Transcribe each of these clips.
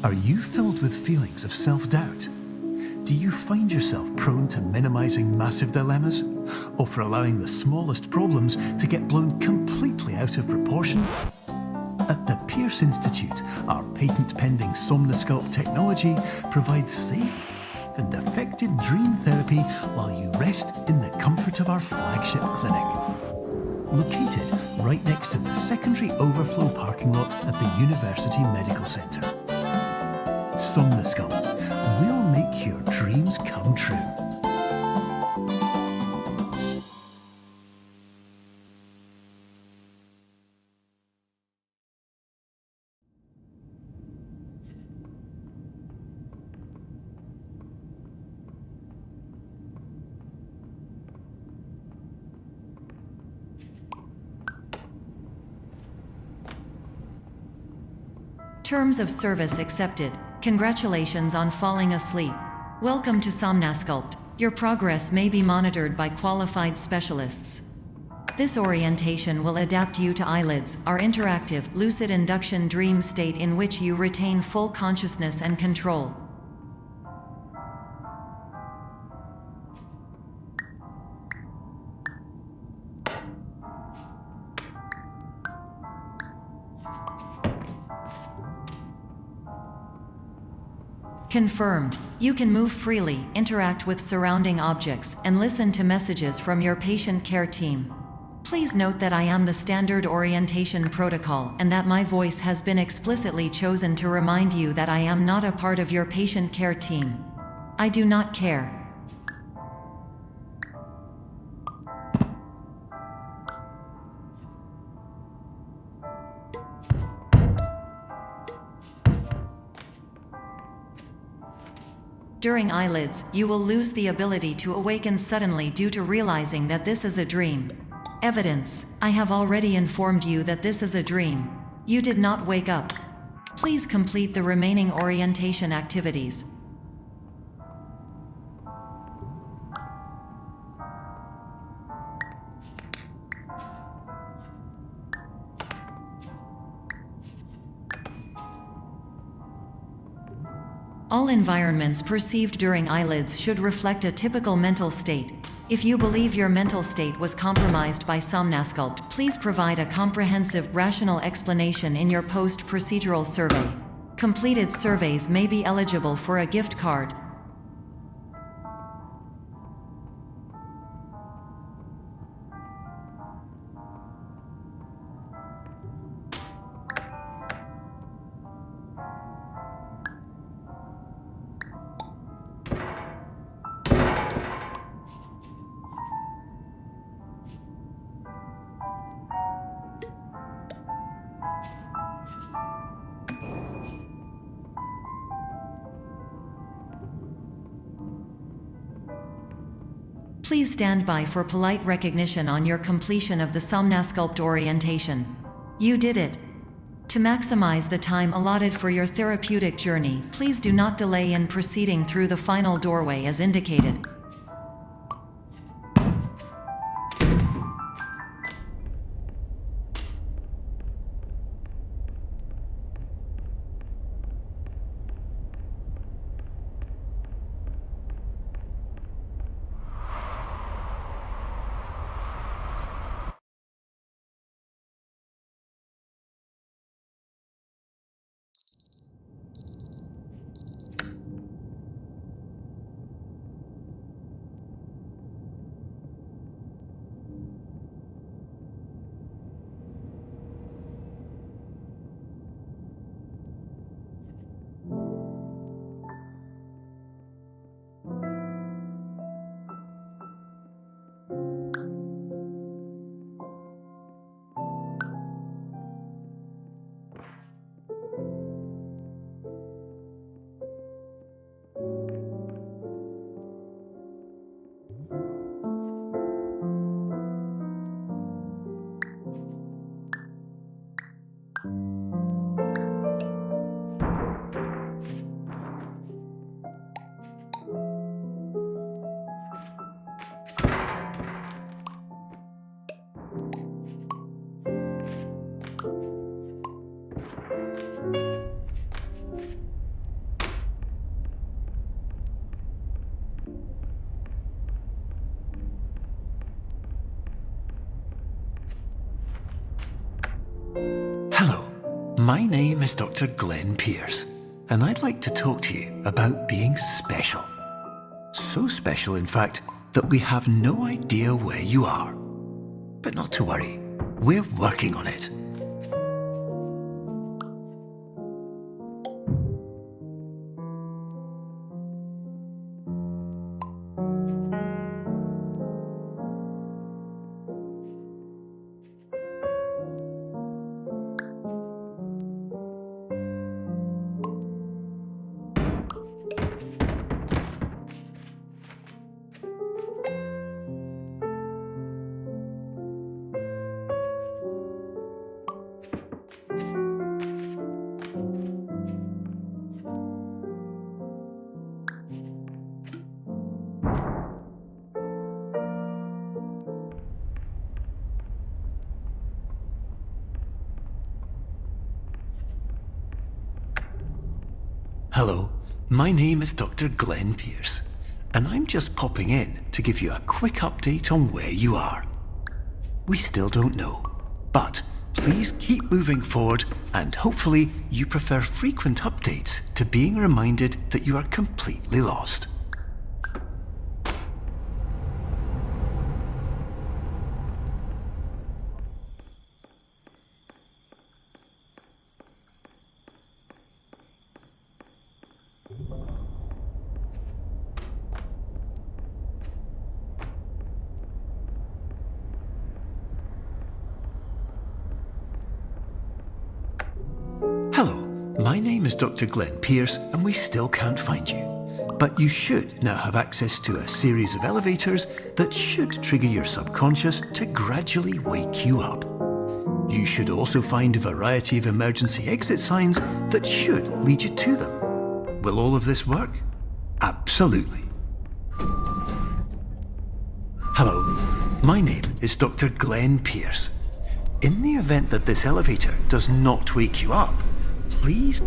Are you filled with feelings of self-doubt? Do you find yourself prone to minimizing massive dilemmas? Or for allowing the smallest problems to get blown completely out of proportion? At the Pierce Institute, our patent-pending Somnosculpt technology provides safe and effective dream therapy while you rest in the comfort of our flagship clinic. Located right next to the secondary overflow parking lot at the University Medical Centre. Somnosculpt, we'll make your dreams come true. Terms of service accepted. Congratulations on falling asleep. Welcome to Somnosculpt. Your progress may be monitored by qualified specialists. This orientation will adapt you to eyelids, our interactive, lucid induction dream state in which you retain full consciousness and control. Confirmed. You can move freely, interact with surrounding objects, and listen to messages from your patient care team. Please note that I am the standard orientation protocol and that my voice has been explicitly chosen to remind you that I am not a part of your patient care team. I do not care. During eyelids, you will lose the ability to awaken suddenly due to realizing that this is a dream. Evidence: I have already informed you that this is a dream. You did not wake up. Please complete the remaining orientation activities. All environments perceived during eyelids should reflect a typical mental state. If you believe your mental state was compromised by Somnosculpt, please provide a comprehensive, rational explanation in your post-procedural survey. Completed surveys may be eligible for a gift card. Please stand by for polite recognition on your completion of the Somnosculpt orientation. You did it. To maximize the time allotted for your therapeutic journey, please do not delay in proceeding through the final doorway as indicated. my name is Dr. Glenn Pierce, and I'd like to talk to you about being special. So special, in fact, that we have no idea where you are. But not to worry, we're working on it. Hello, my name is Dr. Glenn Pierce, and I'm just popping in to give you a quick update on where you are. We still don't know, but please keep moving forward, and hopefully you prefer frequent updates to being reminded that you are completely lost. Hello, my name is Dr. Glenn Pierce, and we still can't find you. But you should now have access to a series of elevators that should trigger your subconscious to gradually wake you up. You should also find a variety of emergency exit signs that should lead you to them. Will all of this work? Absolutely. Hello, my name is Dr. Glenn Pierce. In the event that this elevator does not wake you up, please...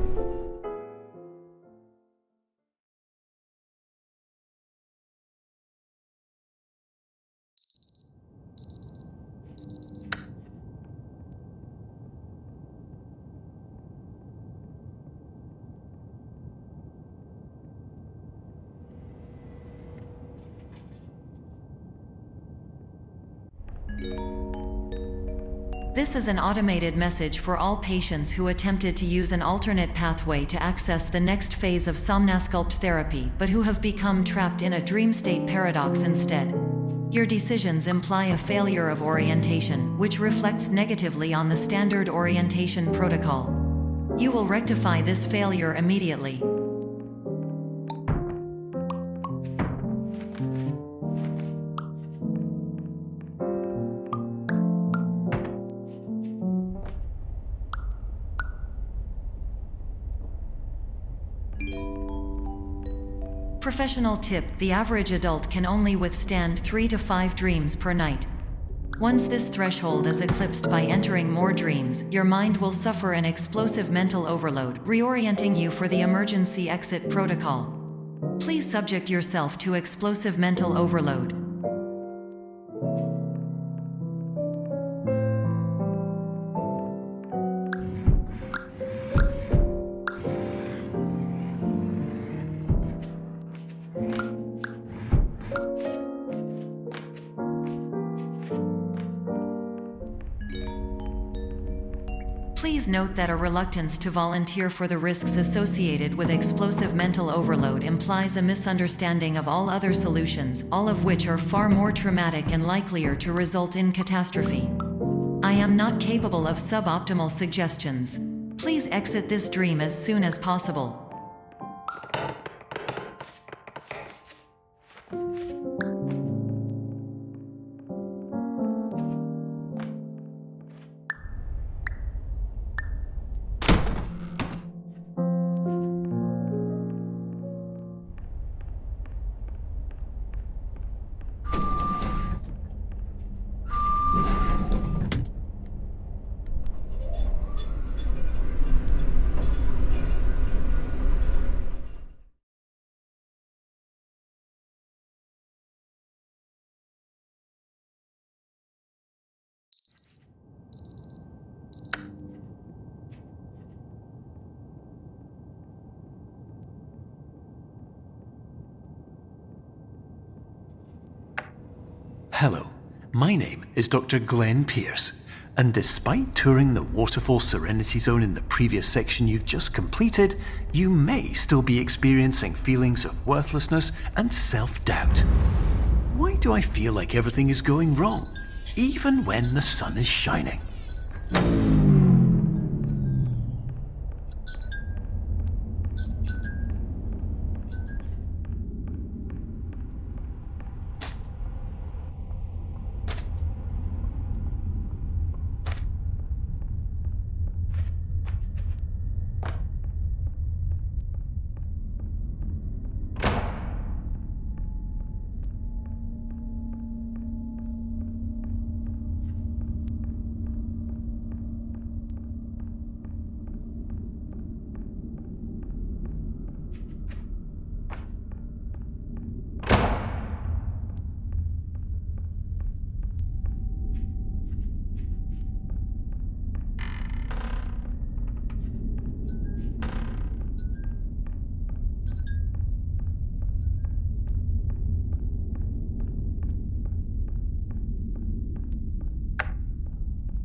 This is an automated message for all patients who attempted to use an alternate pathway to access the next phase of Somnasculpt therapy but who have become trapped in a dream state paradox instead. Your decisions imply a failure of orientation, which reflects negatively on the standard orientation protocol. You will rectify this failure immediately. Professional tip: the average adult can only withstand 3 to 5 dreams per night. Once this threshold is eclipsed by entering more dreams, your mind will suffer an explosive mental overload, reorienting you for the emergency exit protocol. Please subject yourself to explosive mental overload. Please note that a reluctance to volunteer for the risks associated with explosive mental overload implies a misunderstanding of all other solutions, all of which are far more traumatic and likelier to result in catastrophe. I am not capable of suboptimal suggestions. Please exit this dream as soon as possible. Hello, my name is Dr. Glenn Pierce, and despite touring the Waterfall Serenity Zone in the previous section you've just completed, you may still be experiencing feelings of worthlessness and self-doubt. Why do I feel like everything is going wrong, even when the sun is shining?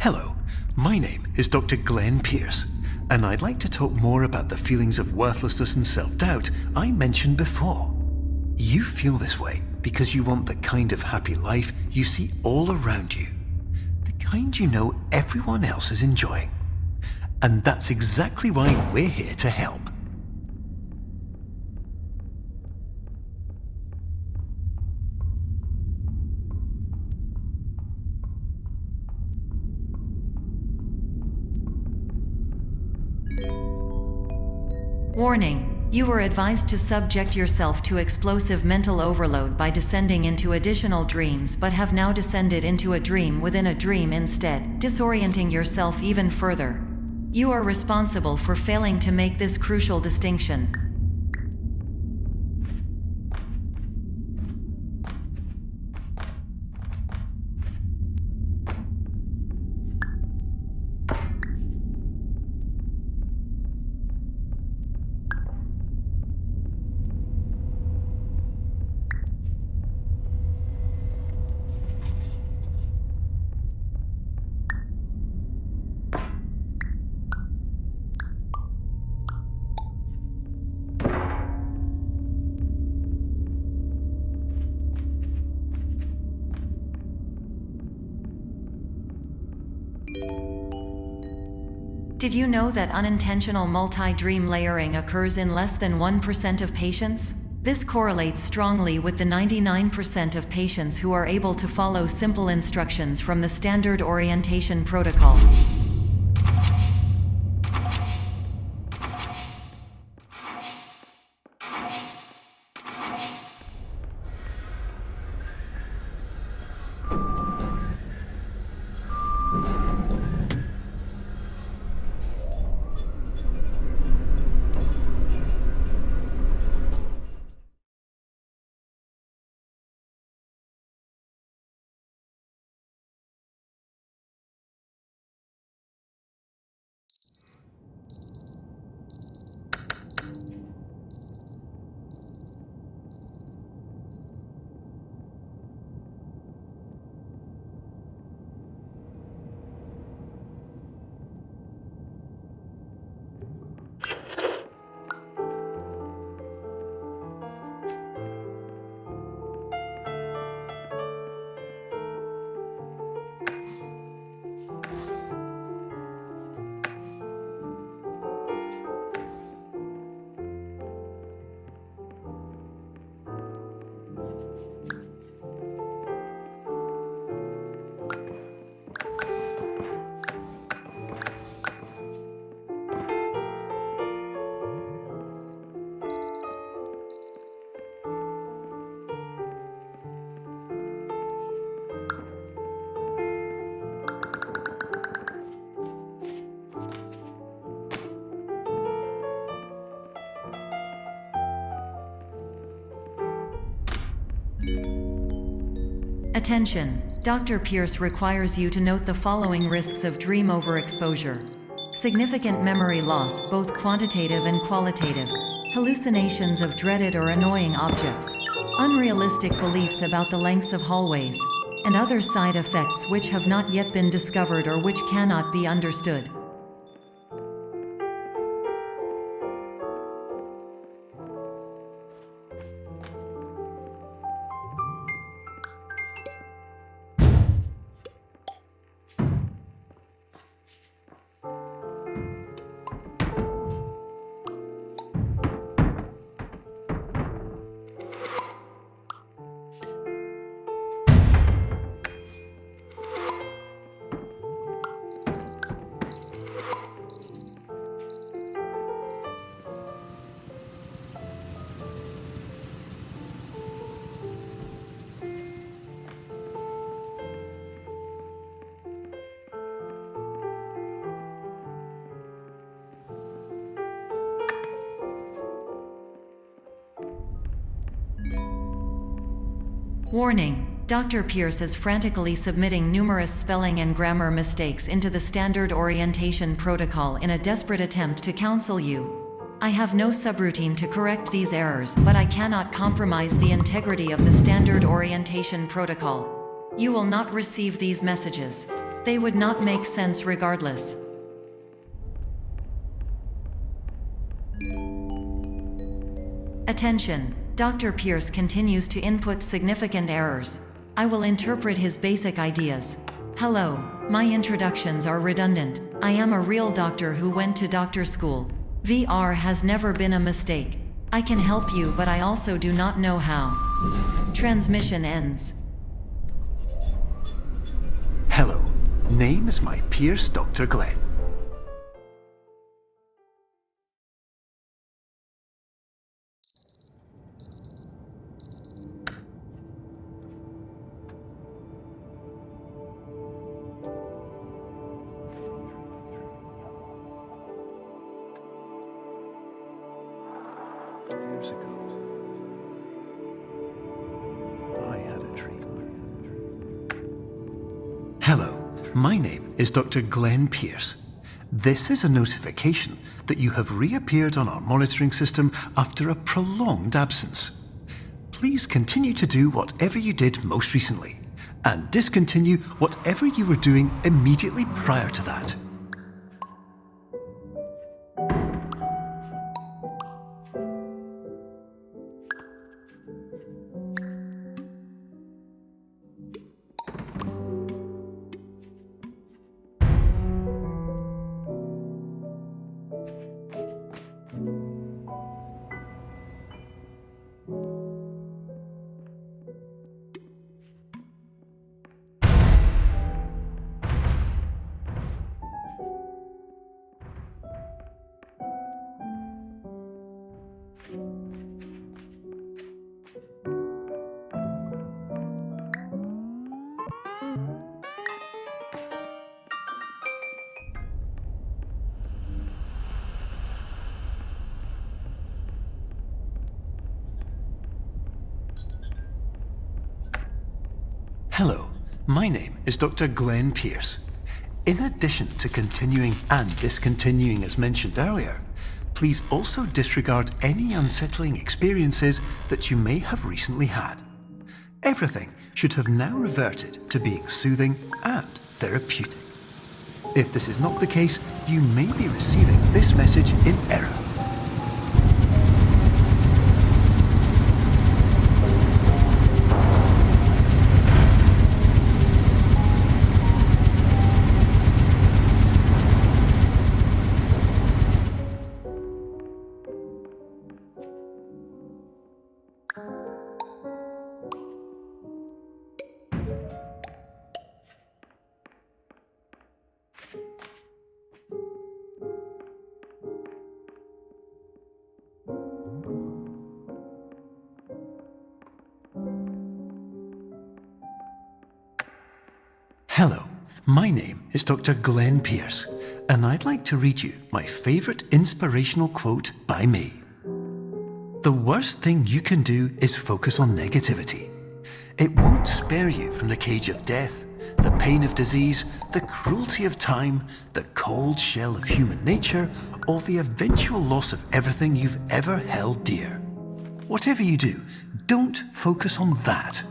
Hello, my name is Dr. Glenn Pierce, and I'd like to talk more about the feelings of worthlessness and self-doubt I mentioned before. You feel this way because you want the kind of happy life you see all around you, the kind you know everyone else is enjoying. And that's exactly why we're here to help. Warning: you are advised to subject yourself to explosive mental overload by descending into additional dreams, but have now descended into a dream within a dream instead, disorienting yourself even further. You are responsible for failing to make this crucial distinction. Did you know that unintentional multi-dream layering occurs in less than 1% of patients? This correlates strongly with the 99% of patients who are able to follow simple instructions from the standard orientation protocol. Attention! Dr. Pierce requires you to note the following risks of dream overexposure. Significant memory loss, both quantitative and qualitative. Hallucinations of dreaded or annoying objects. Unrealistic beliefs about the lengths of hallways. and other side effects which have not yet been discovered or which cannot be understood. Warning: Dr. Pierce is frantically submitting numerous spelling and grammar mistakes into the standard orientation protocol in a desperate attempt to counsel you. I have no subroutine to correct these errors, but I cannot compromise the integrity of the standard orientation protocol. You will not receive these messages. They would not make sense regardless. Attention! Dr. Pierce continues to input significant errors. I will interpret his basic ideas. Hello, my introductions are redundant. I am a real doctor who went to doctor school. VR has never been a mistake. I can help you, but I also do not know how. Transmission ends. Hello, name is my Pierce Dr. Glenn. Years ago, I had a dream. Hello, my name is Dr. Glenn Pierce. This is a notification that you have reappeared on our monitoring system after a prolonged absence. Please continue to do whatever you did most recently, and discontinue whatever you were doing immediately prior to that. Hello, my name is Dr. Glenn Pierce. In addition to continuing and discontinuing as mentioned earlier, please also disregard any unsettling experiences that you may have recently had. Everything should have now reverted to being soothing and therapeutic. If this is not the case, you may be receiving this message in error. Hello, my name is Dr. Glenn Pierce, and I'd like to read you my favourite inspirational quote by me. The worst thing you can do is focus on negativity. It won't spare you from the cage of death, the pain of disease, the cruelty of time, the cold shell of human nature, or the eventual loss of everything you've ever held dear. Whatever you do, don't focus on that.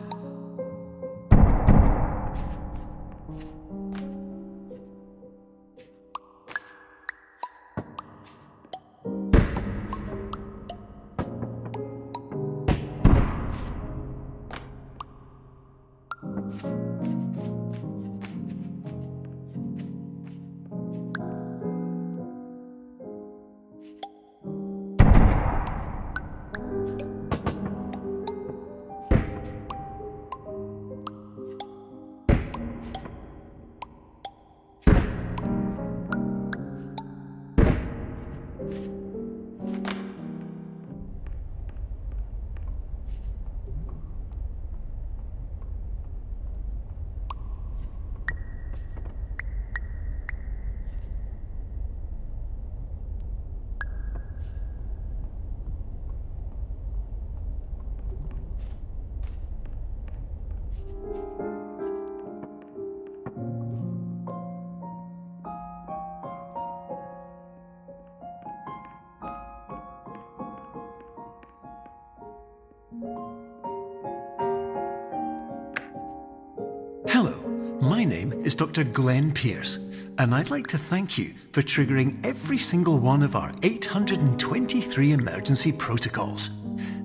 Hello, my name is Dr. Glenn Pierce, and I'd like to thank you for triggering every single one of our 823 emergency protocols.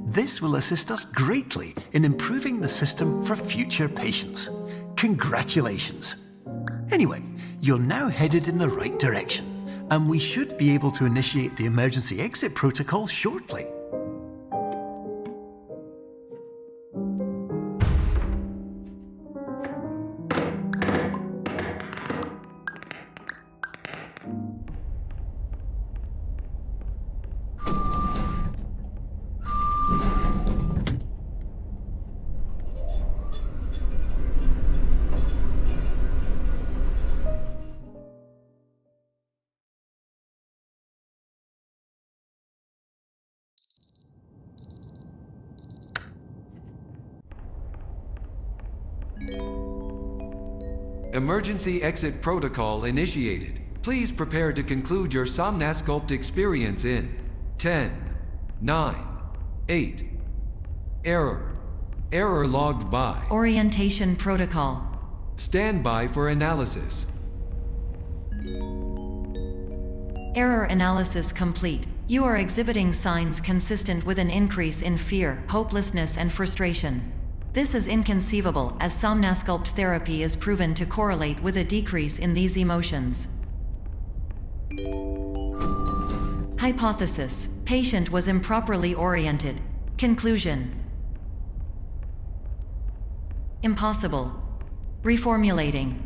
This will assist us greatly in improving the system for future patients. Congratulations! Anyway, you're now headed in the right direction, and we should be able to initiate the emergency exit protocol shortly. Emergency exit protocol initiated. Please prepare to conclude your Somnasculpt experience in 10, 9, 8. Error. Error logged by. Orientation protocol. Stand by for analysis. Error analysis complete. You are exhibiting signs consistent with an increase in fear, hopelessness, and frustration. This is inconceivable, as Somnasculpt therapy is proven to correlate with a decrease in these emotions. Hypothesis: patient was improperly oriented. Conclusion: impossible. Reformulating.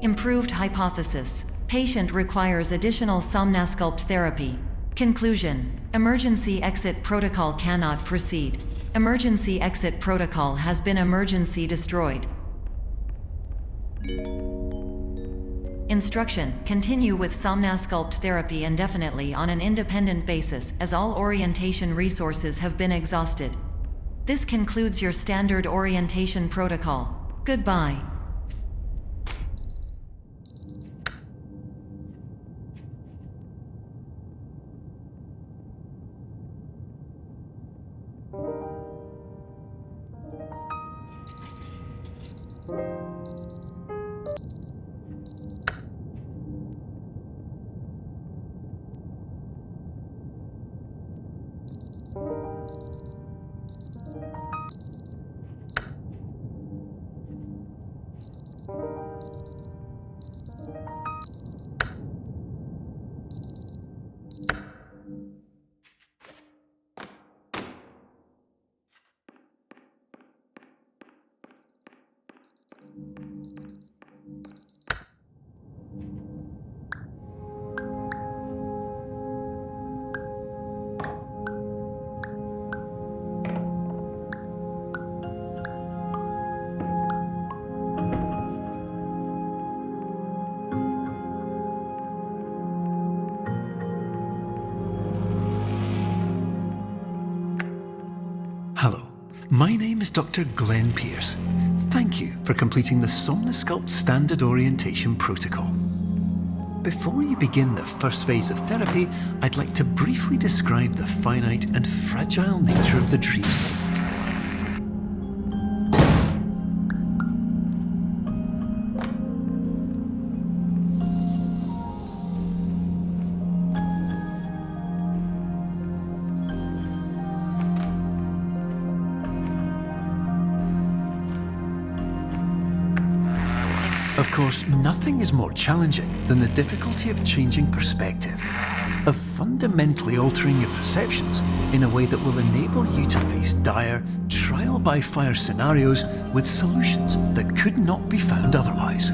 Improved hypothesis: patient requires additional Somnasculpt therapy. Conclusion: emergency exit protocol cannot proceed. Emergency exit protocol has been emergency destroyed. Instruction: continue with Somnasculpt therapy indefinitely on an independent basis, as all orientation resources have been exhausted. This concludes your standard orientation protocol. Goodbye. Hello, my name is Dr. Glenn Pierce. Thank you for completing the Somnasculpt Standard Orientation Protocol. Before you begin the first phase of therapy, I'd like to briefly describe the finite and fragile nature of the dream state. Of course, nothing is more challenging than the difficulty of changing perspective, of fundamentally altering your perceptions in a way that will enable you to face dire, trial-by-fire scenarios with solutions that could not be found otherwise.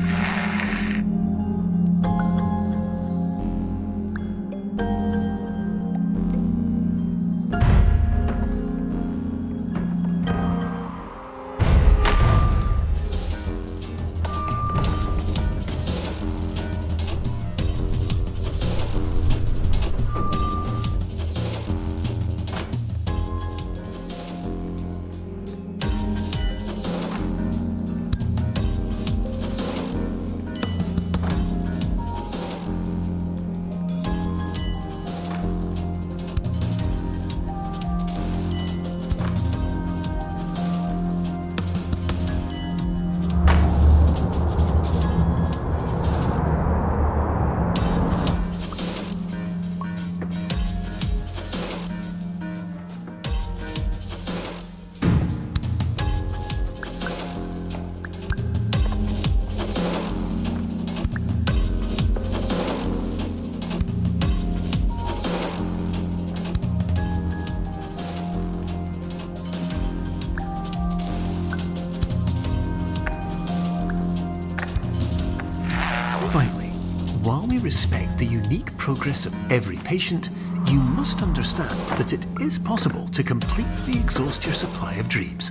While we respect the unique progress of every patient, you must understand that it is possible to completely exhaust your supply of dreams,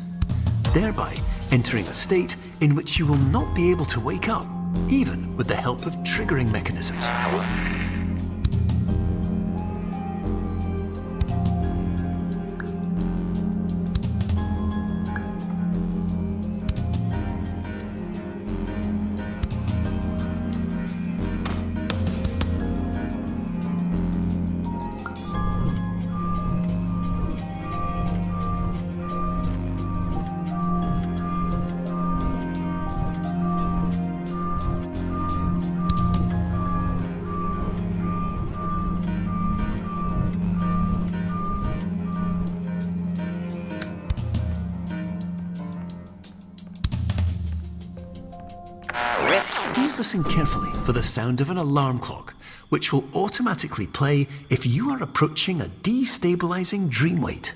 thereby entering a state in which you will not be able to wake up, even with the help of triggering mechanisms. Please listen carefully for the sound of an alarm clock, which will automatically play if you are approaching a destabilizing dream weight.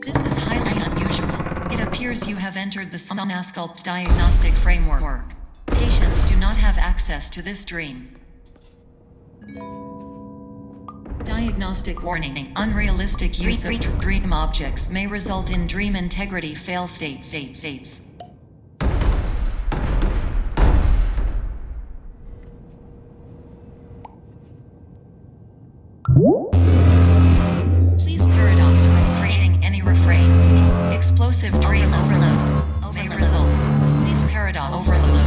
This is highly unusual. It appears you have entered the Somnasculpt diagnostic framework. Patients do not have access to this dream. Diagnostic warning. Unrealistic use of dream objects may result in dream integrity fail states. Please paradox from creating any refrains. Explosive dream overload may result. Please paradox overload.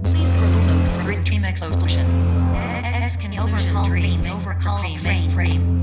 Please overload for dream explosion. Conclusion dream overcall frame.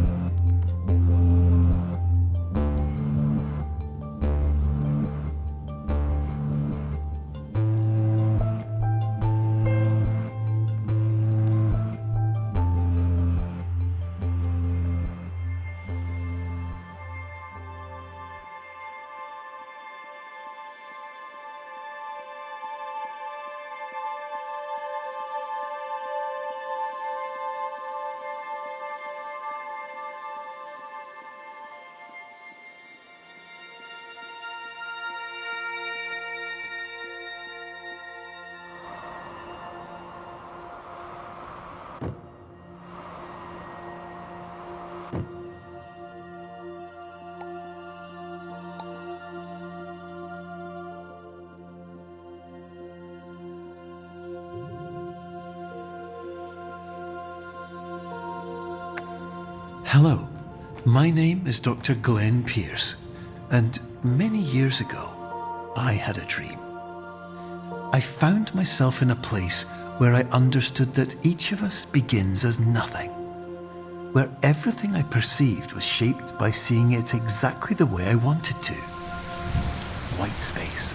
Hello, my name is Dr. Glenn Pierce, and many years ago, I had a dream. I found myself in a place where I understood that each of us begins as nothing, where everything I perceived was shaped by seeing it exactly the way I wanted to. White space.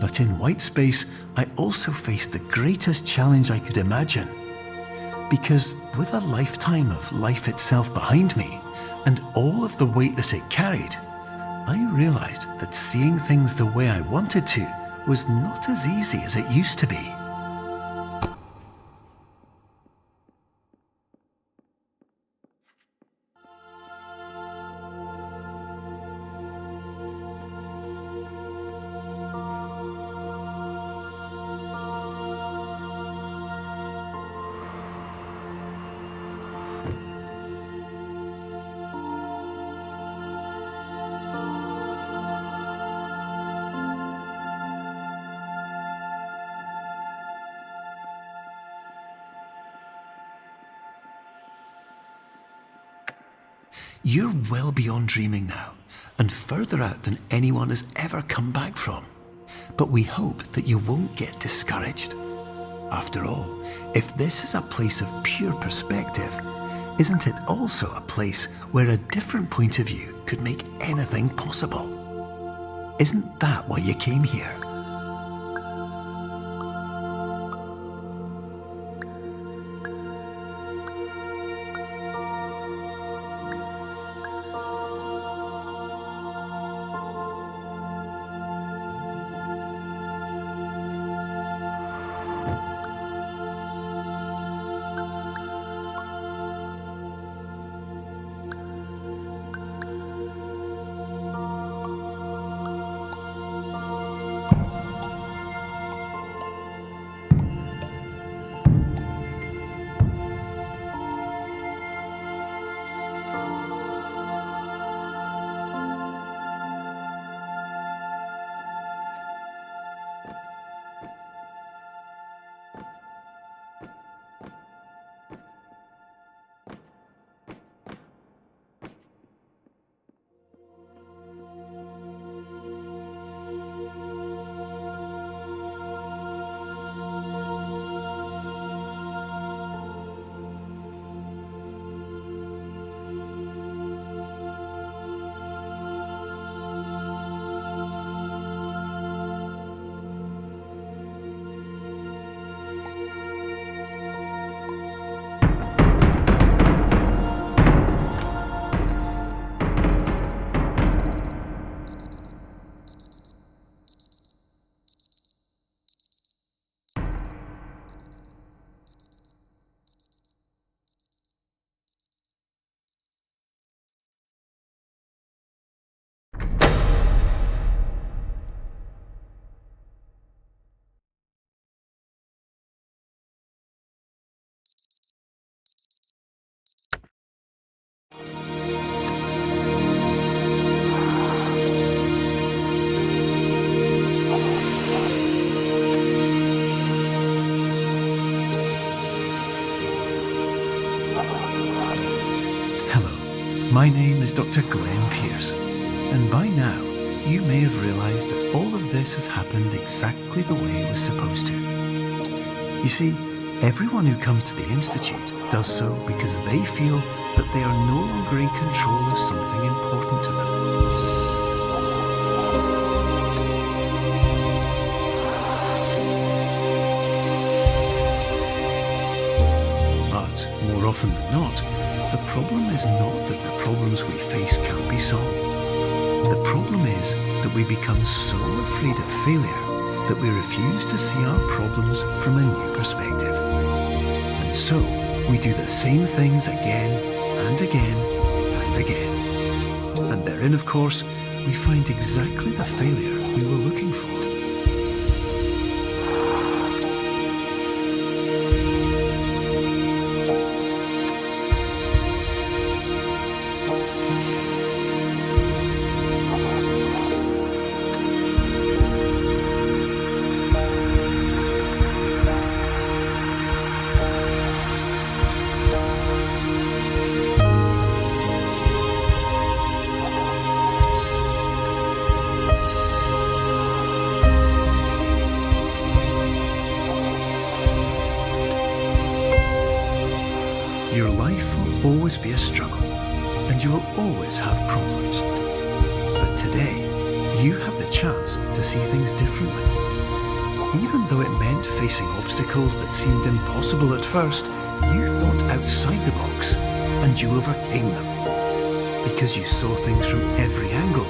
But in white space, I also faced the greatest challenge I could imagine. Because with a lifetime of life itself behind me, and all of the weight that it carried, I realized that seeing things the way I wanted to was not as easy as it used to be. You're well beyond dreaming now, and further out than anyone has ever come back from. But we hope that you won't get discouraged. After all, if this is a place of pure perspective, isn't it also a place where a different point of view could make anything possible? Isn't that why you came here? My name is Dr. Glenn Pierce, and by now you may have realised that all of this has happened exactly the way it was supposed to. You see, everyone who comes to the Institute does so because they feel that they are no longer in control of something important to them. But more often than not, the problem is not that the problems we face can't be solved. The problem is that we become so afraid of failure that we refuse to see our problems from a new perspective. And so, we do the same things again and again and again. And therein, of course, we find exactly the failure we were looking for. Your life will always be a struggle, and you will always have problems. But today, you have the chance to see things differently. Even though it meant facing obstacles that seemed impossible at first, you thought outside the box and you overcame them. Because you saw things from every angle,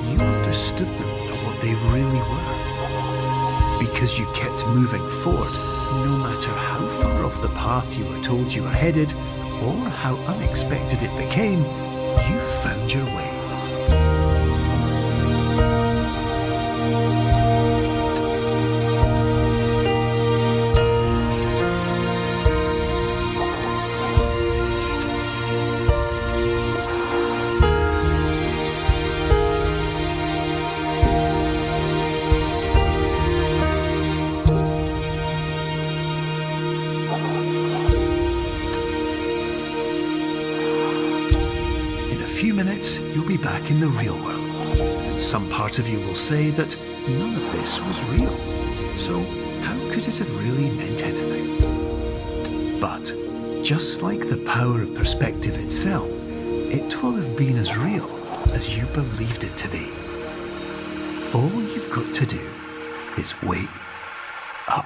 you understood them for what they really were. Because you kept moving forward, no matter how far off the path you were told you were headed, or how unexpected it became, you found your way. In a few minutes, you'll be back in the real world. And some part of you will say that none of this was real. So how could it have really meant anything? But just like the power of perspective itself, it will have been as real as you believed it to be. All you've got to do is wait up.